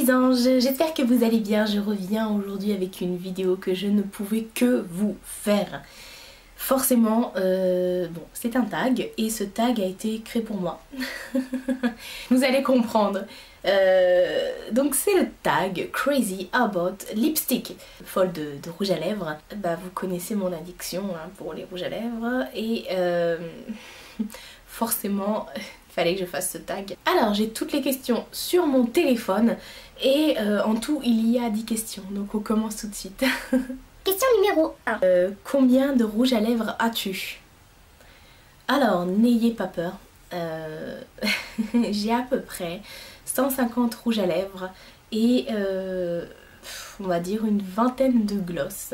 les anges, j'espère que vous allez bien. Je reviens aujourd'hui avec une vidéo que je ne pouvais que vous faire. Forcément, bon, c'est un tag et ce tag a été créé pour moi. Vous allez comprendre. Donc c'est le tag Crazy About Lipstick. Folle de rouge à lèvres. Bah vous connaissez mon addiction hein, pour les rouges à lèvres et forcément il fallait que je fasse ce tag. Alors j'ai toutes les questions sur mon téléphone et en tout il y a 10 questions donc on commence tout de suite. Question numéro 1. Combien de rouge à lèvres as-tu? Alors n'ayez pas peur. J'ai à peu près 150 rouges à lèvres et on va dire une vingtaine de gloss.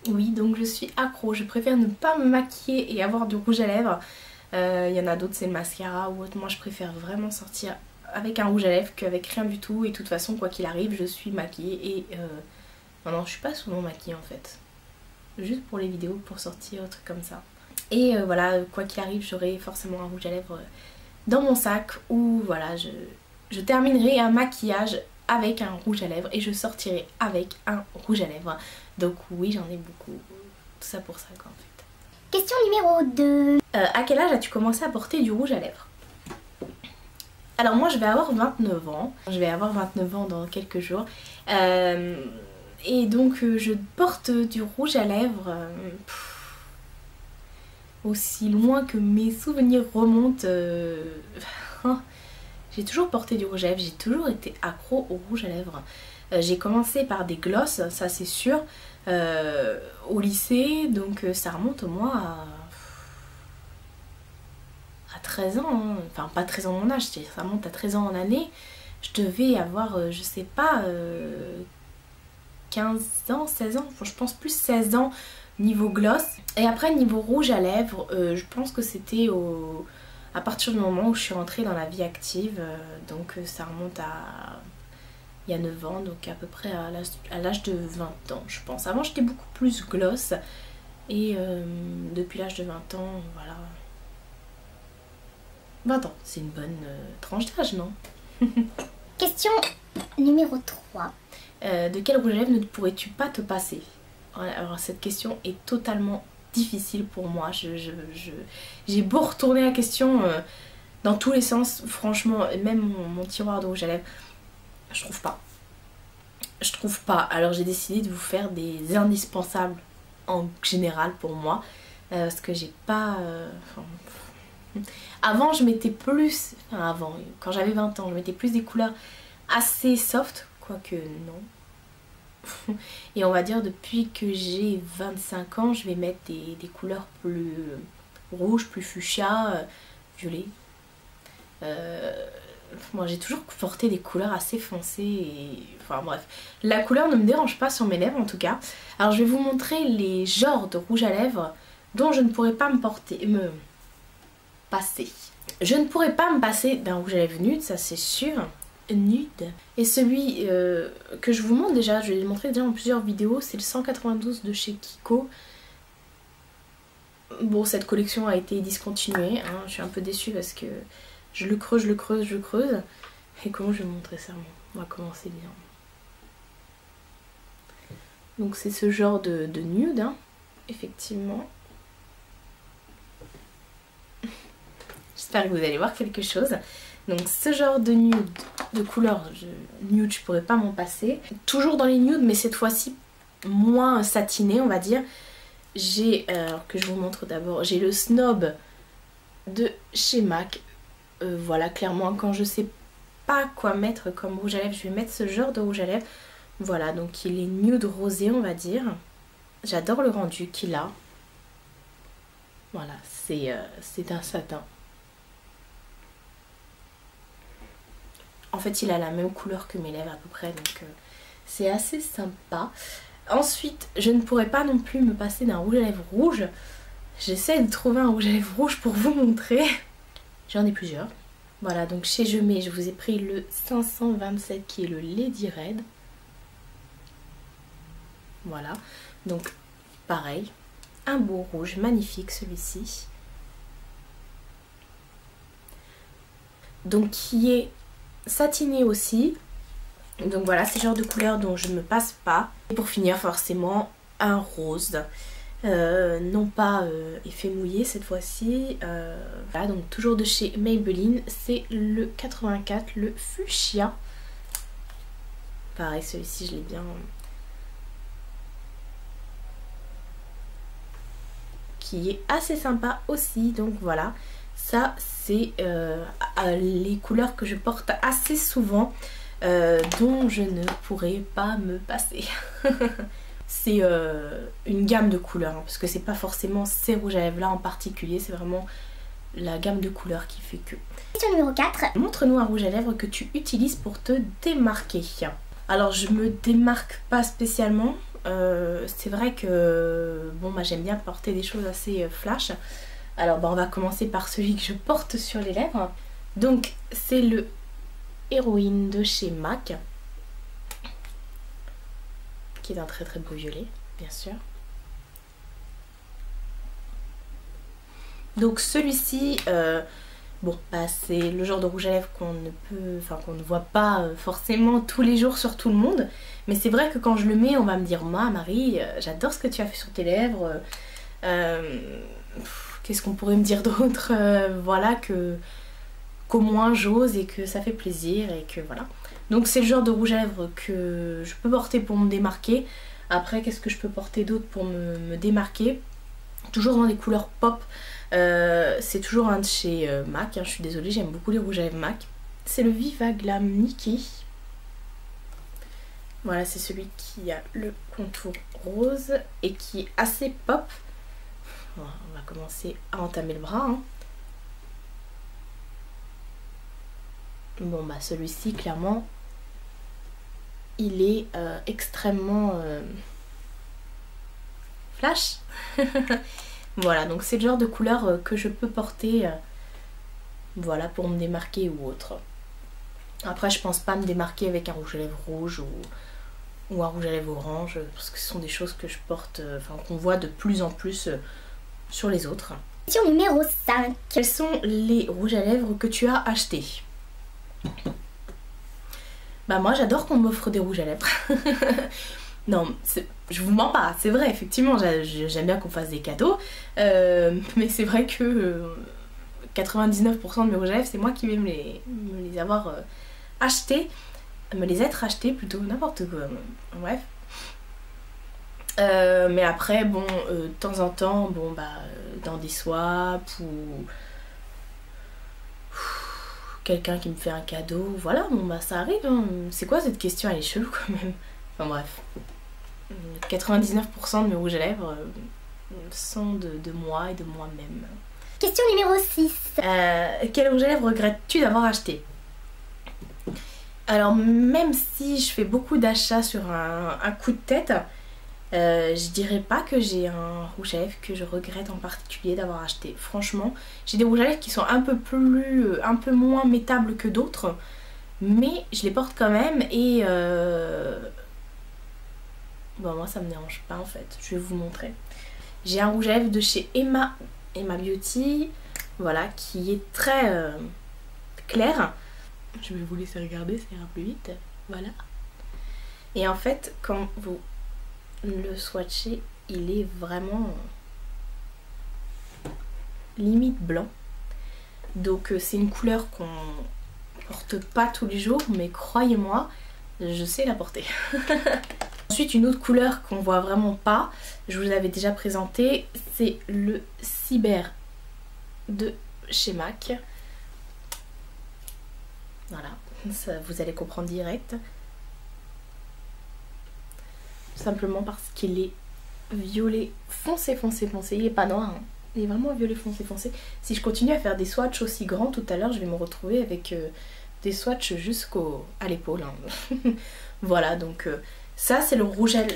Oui, donc je suis accro, je préfère ne pas me maquiller et avoir du rouge à lèvres. Il y en a d'autres, c'est le mascara ou autre. Moi je préfère vraiment sortir avec un rouge à lèvres qu'avec rien du tout. Et de toute façon, quoi qu'il arrive, je suis maquillée et... non, je suis pas souvent maquillée en fait. Juste pour les vidéos, pour sortir, un truc comme ça. Et voilà, quoi qu'il arrive, j'aurai forcément un rouge à lèvres dans mon sac où voilà, je terminerai un maquillage avec un rouge à lèvres et je sortirai avec un rouge à lèvres. Donc oui, j'en ai beaucoup. Tout ça pour ça quoi en fait. Question numéro 2. À quel âge as-tu commencé à porter du rouge à lèvres? Alors moi je vais avoir 29 ans. Je vais avoir 29 ans dans quelques jours. Et donc je porte du rouge à lèvres aussi loin que mes souvenirs remontent. J'ai toujours porté du rouge à lèvres, j'ai toujours été accro au rouge à lèvres. J'ai commencé par des glosses, ça c'est sûr, au lycée, donc ça remonte au moins à 13 ans, hein. Enfin pas 13 ans mon âge, ça remonte à 13 ans en année. Je devais avoir, je sais pas, 15 ans, 16 ans, enfin, je pense plus 16 ans niveau gloss. Et après niveau rouge à lèvres, je pense que c'était à partir du moment où je suis rentrée dans la vie active, donc ça remonte à il y a 9 ans, donc à peu près à l'âge de 20 ans je pense. Avant j'étais beaucoup plus gloss et depuis l'âge de 20 ans, voilà. 20 ans, c'est une bonne tranche d'âge, non? Question numéro 3. De quel rouge à lèvres ne pourrais-tu pas te passer? Alors cette question est totalement difficile pour moi. J'ai beau retourner la question dans tous les sens, franchement, même mon tiroir de rouge à lèvres, je trouve pas. Je trouve pas. Alors j'ai décidé de vous faire des indispensables en général pour moi. Parce que j'ai pas... Avant je mettais plus... Enfin avant, quand j'avais 20 ans, je mettais plus des couleurs assez soft. Quoique non. Et on va dire depuis que j'ai 25 ans, je vais mettre des couleurs plus rouges, plus fuchsia, violet. Moi j'ai toujours porté des couleurs assez foncées et... Enfin bref, la couleur ne me dérange pas sur mes lèvres en tout cas. Alors je vais vous montrer les genres de rouge à lèvres dont je ne pourrais pas me passer. Je ne pourrais pas me passer d'un rouge à lèvres nude, ça c'est sûr. Nude. Et celui que je vous montre déjà, je l'ai montré déjà dans plusieurs vidéos, c'est le 192 de chez Kiko. Bon, cette collection a été discontinuée, hein. Je suis un peu déçue parce que je le creuse, je le creuse, je le creuse. Et comment je vais vous montrer ça? On va commencer bien. Donc c'est ce genre de nude, hein, effectivement. J'espère que vous allez voir quelque chose. Donc ce genre de nude, de couleur nude, je pourrais pas m'en passer. Toujours dans les nudes, mais cette fois-ci moins satiné, on va dire. J'ai, alors que je vous montre d'abord, j'ai le Snob de chez MAC. Voilà, clairement, quand je sais pas quoi mettre comme rouge à lèvres, je vais mettre ce genre de rouge à lèvres. Voilà, donc il est nude rosé, on va dire. J'adore le rendu qu'il a. Voilà, c'est un satin. En fait il a la même couleur que mes lèvres à peu près, donc c'est assez sympa. Ensuite je ne pourrais pas non plus me passer d'un rouge à lèvres rouge. J'essaie de trouver un rouge à lèvres rouge pour vous montrer. J'en ai plusieurs. Voilà, donc chez Je Mets, je vous ai pris le 527 qui est le Lady Red. Voilà, donc pareil, un beau rouge magnifique celui-ci. Donc qui est satiné aussi. Donc voilà, c'est le genre de couleur dont je ne me passe pas. Et pour finir, forcément, un rose. Non pas effet mouillé cette fois-ci. Voilà, donc toujours de chez Maybelline. C'est le 84, le fuchsia. Pareil, celui-ci, je l'ai bien... qui est assez sympa aussi. Donc voilà, ça c'est les couleurs que je porte assez souvent, dont je ne pourrais pas me passer. C'est une gamme de couleurs, hein, parce que c'est pas forcément ces rouges à lèvres là en particulier, c'est vraiment la gamme de couleurs qui fait que. Question numéro 4. Montre-nous un rouge à lèvres que tu utilises pour te démarquer. Alors je me démarque pas spécialement. C'est vrai que bon, bah, j'aime bien porter des choses assez flash. Alors bah, on va commencer par celui que je porte sur les lèvres. Donc c'est le Héroïne de chez MAC, qui est un très très beau violet, bien sûr. Donc celui-ci, bon, bah, c'est le genre de rouge à lèvres qu'on ne voit pas forcément tous les jours sur tout le monde. Mais c'est vrai que quand je le mets, on va me dire, moi Marie, j'adore ce que tu as fait sur tes lèvres. Qu'est-ce qu'on pourrait me dire d'autre? Voilà, qu'au moins j'ose et que ça fait plaisir et que voilà. Donc c'est le genre de rouge à lèvres que je peux porter pour me démarquer. Après, qu'est-ce que je peux porter d'autre pour me démarquer? Toujours dans des couleurs pop. C'est toujours un de chez MAC, hein, je suis désolée, j'aime beaucoup les rouges à lèvres MAC. C'est le Viva Glam Mickey. Voilà, c'est celui qui a le contour rose et qui est assez pop. Voilà, on va commencer à entamer le bras. Hein. Bon bah celui-ci clairement il est extrêmement flash. Voilà, donc c'est le genre de couleur que je peux porter voilà, pour me démarquer ou autre. Après je pense pas me démarquer avec un rouge à lèvres rouge ou un rouge à lèvres orange, parce que ce sont des choses que je porte, qu'on voit de plus en plus sur les autres. Question numéro 5. Quels sont les rouges à lèvres que tu as achetés? Bah moi j'adore qu'on m'offre des rouges à lèvres. Non, je vous mens pas, c'est vrai, effectivement, j'aime bien qu'on fasse des cadeaux. Mais c'est vrai que 99% de mes rouges à lèvres, c'est moi qui vais me les avoir achetés. Me les être achetés plutôt, n'importe quoi. Bref. Mais après, bon, de temps en temps, bon bah, dans des swaps ou quelqu'un qui me fait un cadeau, voilà, bon bah ça arrive. Hein. C'est quoi cette question? Elle est chelou quand même. Enfin bref. 99% de mes rouges à lèvres sont de moi et de moi-même. Question numéro 6. Quel rouge à lèvres regrettes-tu d'avoir acheté? Alors même si je fais beaucoup d'achats sur un coup de tête, je dirais pas que j'ai un rouge à lèvres que je regrette en particulier d'avoir acheté. Franchement, j'ai des rouges à lèvres qui sont un peu moins métables que d'autres, mais je les porte quand même et bon, moi ça me dérange pas en fait. Je vais vous montrer. J'ai un rouge à lèvres de chez Emma Beauty, voilà, qui est très clair. Je vais vous laisser regarder, ça ira plus vite. Voilà. Et en fait, quand vous le swatchez, il est vraiment limite blanc. Donc c'est une couleur qu'on porte pas tous les jours, mais croyez-moi, je sais la porter. Ensuite, une autre couleur qu'on voit vraiment pas, je vous l'avais déjà présenté, c'est le Cyber de chez MAC. Voilà, ça, vous allez comprendre direct. Simplement parce qu'il est violet foncé, foncé, foncé. Il est pas noir, hein. Il est vraiment violet foncé, foncé. Si je continue à faire des swatchs aussi grands tout à l'heure, je vais me retrouver avec des swatchs à l'épaule. Hein. Voilà, donc ça c'est le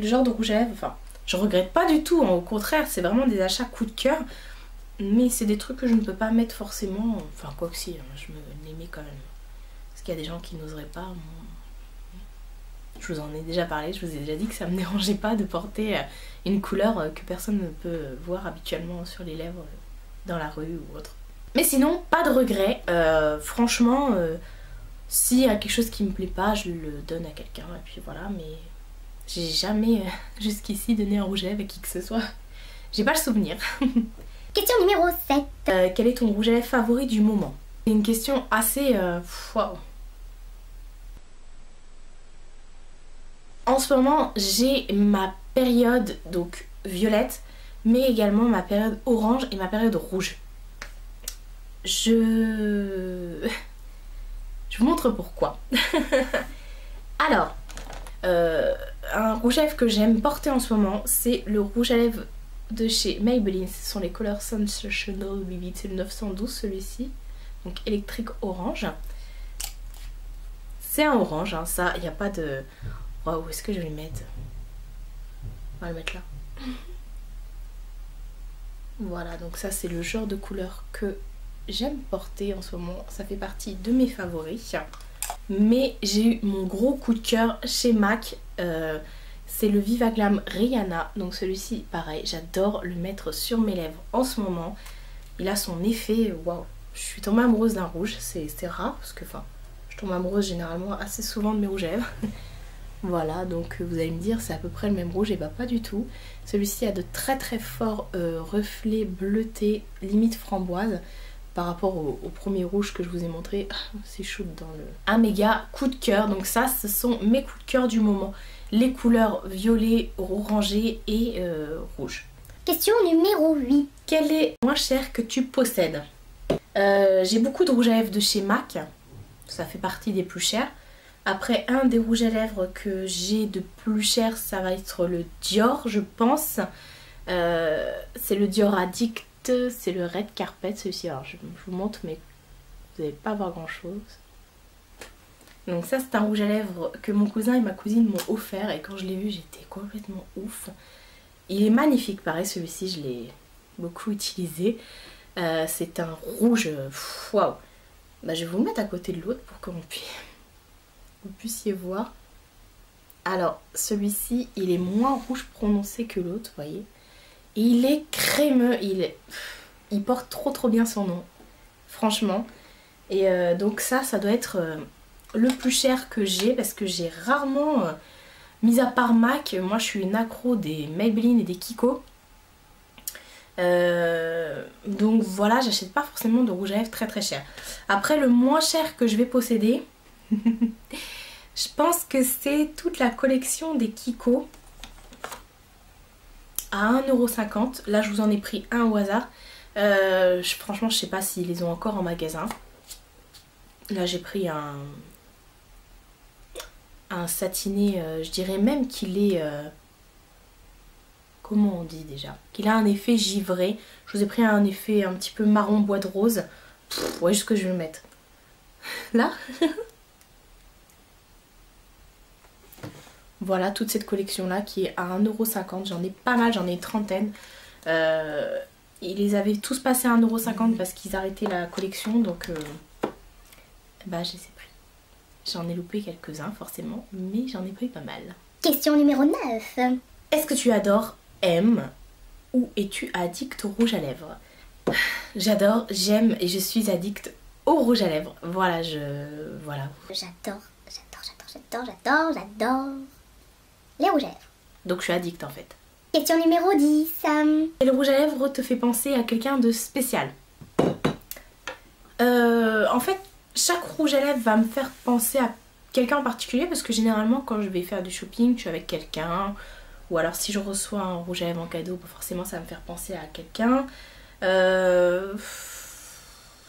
genre de rouge à lèvres. Enfin, je regrette pas du tout, hein. Au contraire, c'est vraiment des achats coup de cœur. Mais c'est des trucs que je ne peux pas mettre forcément. Enfin, quoi que si, hein, je me les mets quand même. Parce qu'il y a des gens qui n'oseraient pas. Je vous en ai déjà parlé, je vous ai déjà dit que ça me dérangeait pas de porter une couleur que personne ne peut voir habituellement sur les lèvres dans la rue ou autre. Mais sinon, pas de regret. Franchement, S'il y a quelque chose qui me plaît pas, je le donne à quelqu'un et puis voilà, mais j'ai jamais jusqu'ici donné un rouge à lèvres à qui que ce soit. J'ai pas le souvenir. Question numéro 7. Quel est ton rouge à lèvres favori du moment? C'est une question assez... waouh. En ce moment, j'ai ma période donc violette, mais également ma période orange et ma période rouge. Je vous montre pourquoi. Alors, un rouge à lèvres que j'aime porter en ce moment, c'est le rouge à lèvres de chez Maybelline. Ce sont les couleurs Sensational Vivid, c'est le 912 celui-ci, donc électrique orange. C'est un orange, hein, ça, il n'y a pas de... Waouh, où est-ce que je vais le mettre? On va le mettre là. Voilà, donc ça c'est le genre de couleur que j'aime porter en ce moment. Ça fait partie de mes favoris. Mais j'ai eu mon gros coup de cœur chez MAC. C'est le Viva Glam Rihanna. Donc celui-ci, pareil, j'adore le mettre sur mes lèvres en ce moment. Il a son effet, waouh. Je suis tombée amoureuse d'un rouge. C'est rare parce que, enfin, je tombe amoureuse généralement assez souvent de mes rouges à lèvres. Voilà, donc vous allez me dire c'est à peu près le même rouge, et bah pas du tout. Celui-ci a de très très forts reflets bleutés, limite framboise, par rapport au premier rouge que je vous ai montré. C'est chaud dans le... Un méga coup de cœur, donc ça ce sont mes coups de cœur du moment. Les couleurs violet, orangé et rouge. Question numéro 8. Quel est le moins cher que tu possèdes? J'ai beaucoup de rouge à lèvres de chez MAC, ça fait partie des plus chers. Après, un des rouges à lèvres que j'ai de plus cher, ça va être le Dior, je pense. C'est le Dior Addict, c'est le Red Carpet, celui-ci. Alors, je vous montre, mais vous n'allez pas voir grand-chose. Donc ça, c'est un rouge à lèvres que mon cousin et ma cousine m'ont offert. Et quand je l'ai vu, j'étais complètement ouf. Il est magnifique, pareil, celui-ci, je l'ai beaucoup utilisé. C'est un rouge, waouh. Bah, je vais vous le mettre à côté de l'autre pour qu'on puisse... vous puissiez voir. Alors celui-ci il est moins rouge prononcé que l'autre, vous voyez, et il est crémeux, il porte trop bien son nom, franchement. Et donc ça doit être le plus cher que j'ai, parce que j'ai rarement, mis à part MAC, moi je suis une accro des Maybelline et des Kiko. Donc voilà, j'achète pas forcément de rouge à lèvres très cher. Après, le moins cher que je vais posséder, je pense que c'est toute la collection des Kiko à 1,50 €. Là je vous en ai pris un au hasard. Franchement je sais pas s'ils les ont encore en magasin. Là j'ai pris un satiné, je dirais même qu'il est... comment on dit déjà? Qu'il a un effet givré. Je vous ai pris un effet un petit peu marron bois de rose. Ouais, juste que je vais le mettre. Là. Voilà, toute cette collection là qui est à 1,50 €. J'en ai pas mal, j'en ai une trentaine. Ils les avaient tous passés à 1,50 € parce qu'ils arrêtaient la collection. Donc bah je les ai pris. J'en ai loupé quelques-uns forcément, mais j'en ai pris pas mal. Question numéro 9. Est-ce que tu adores, aimes ou es-tu addict au rouge à lèvres? J'adore, j'aime et je suis addict au rouge à lèvres. Voilà, voilà. J'adore les rouges à lèvres. Donc je suis addict en fait. Question numéro 10. Et le rouge à lèvres te fait penser à quelqu'un de spécial? En fait, chaque rouge à lèvres va me faire penser à quelqu'un en particulier, parce que généralement quand je vais faire du shopping, je suis avec quelqu'un. Ou alors si je reçois un rouge à lèvres en cadeau, forcément ça va me faire penser à quelqu'un. Je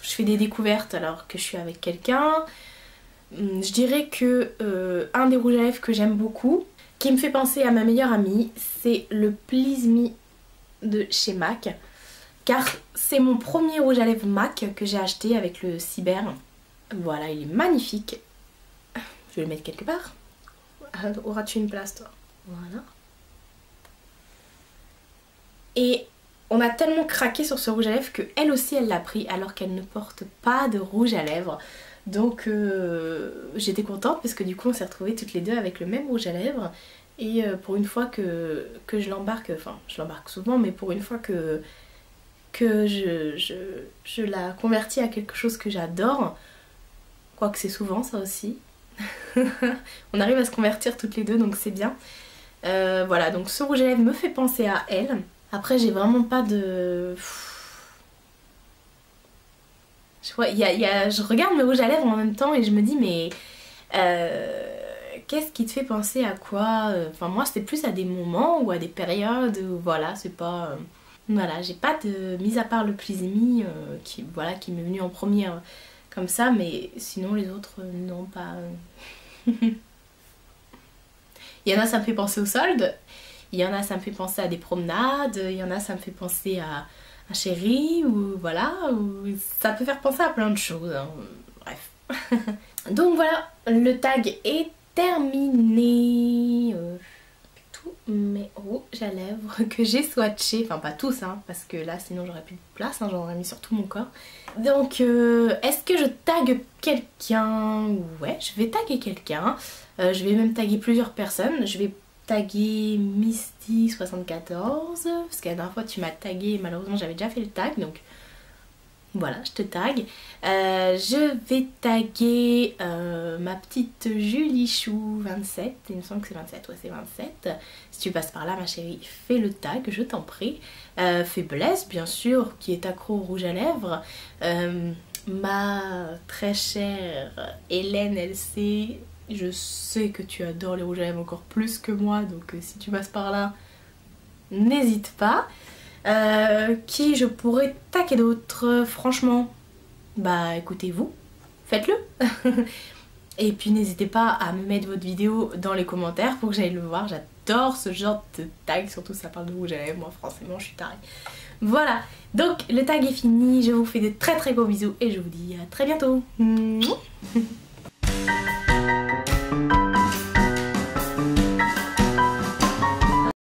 fais des découvertes alors que je suis avec quelqu'un. Je dirais que un des rouges à lèvres que j'aime beaucoup, qui me fait penser à ma meilleure amie, c'est le Please Me de chez MAC. Car c'est mon premier rouge à lèvres MAC que j'ai acheté avec le Cyber. Voilà, il est magnifique. Je vais le mettre quelque part. Auras-tu une place toi? Voilà. Et on a tellement craqué sur ce rouge à lèvres qu'elle aussi elle l'a pris alors qu'elle ne porte pas de rouge à lèvres. Donc j'étais contente parce que du coup on s'est retrouvés toutes les deux avec le même rouge à lèvres. Et pour une fois que je l'embarque, enfin je l'embarque souvent, mais pour une fois que je la convertis à quelque chose que j'adore, Quoique c'est souvent ça aussi. On arrive à se convertir toutes les deux, donc c'est bien. Voilà, donc ce rouge à lèvres me fait penser à elle. Après j'ai vraiment pas de... Je regarde mes rouges à lèvres en même temps et je me dis mais... qu'est-ce qui te fait penser à quoi? Enfin moi c'était plus à des moments ou à des périodes où voilà, c'est pas... Voilà, j'ai pas de... Mis à part le Please Me qui m'est venu en premier comme ça, mais sinon les autres non pas... Il y en a ça me fait penser aux soldes, il y en a ça me fait penser à des promenades, il y en a ça me fait penser à un chéri ou voilà, ou ça peut faire penser à plein de choses, hein. Bref. Donc voilà, le tag est terminé. Tous mes rouges à lèvres que j'ai swatchés, enfin pas tous hein, parce que là sinon j'aurais plus de place, hein, j'en aurais mis sur tout mon corps. Donc est-ce que je tague quelqu'un? Ouais, je vais taguer quelqu'un. Je vais même taguer plusieurs personnes. Je vais taguer Misty74 parce que la dernière fois tu m'as tagué et malheureusement j'avais déjà fait le tag, donc voilà, je te tag. Je vais taguer ma petite Julichou 27, il me semble que c'est 27, ouais c'est 27. Si tu passes par là ma chérie, fais le tag, je t'en prie. Faiblesse bien sûr, qui est accro au rouge à lèvres. Ma très chère Hélène LC, je sais que tu adores les rouges à lèvres encore plus que moi, donc si tu passes par là, n'hésite pas. Qui je pourrais taguer d'autres, franchement, bah écoutez-vous, faites-le. Et puis n'hésitez pas à me mettre votre vidéo dans les commentaires pour que j'aille le voir, j'adore ce genre de tag, surtout ça parle de rouge à lèvres, moi forcément je suis tarée. Voilà, donc le tag est fini, je vous fais de très gros bisous et je vous dis à très bientôt.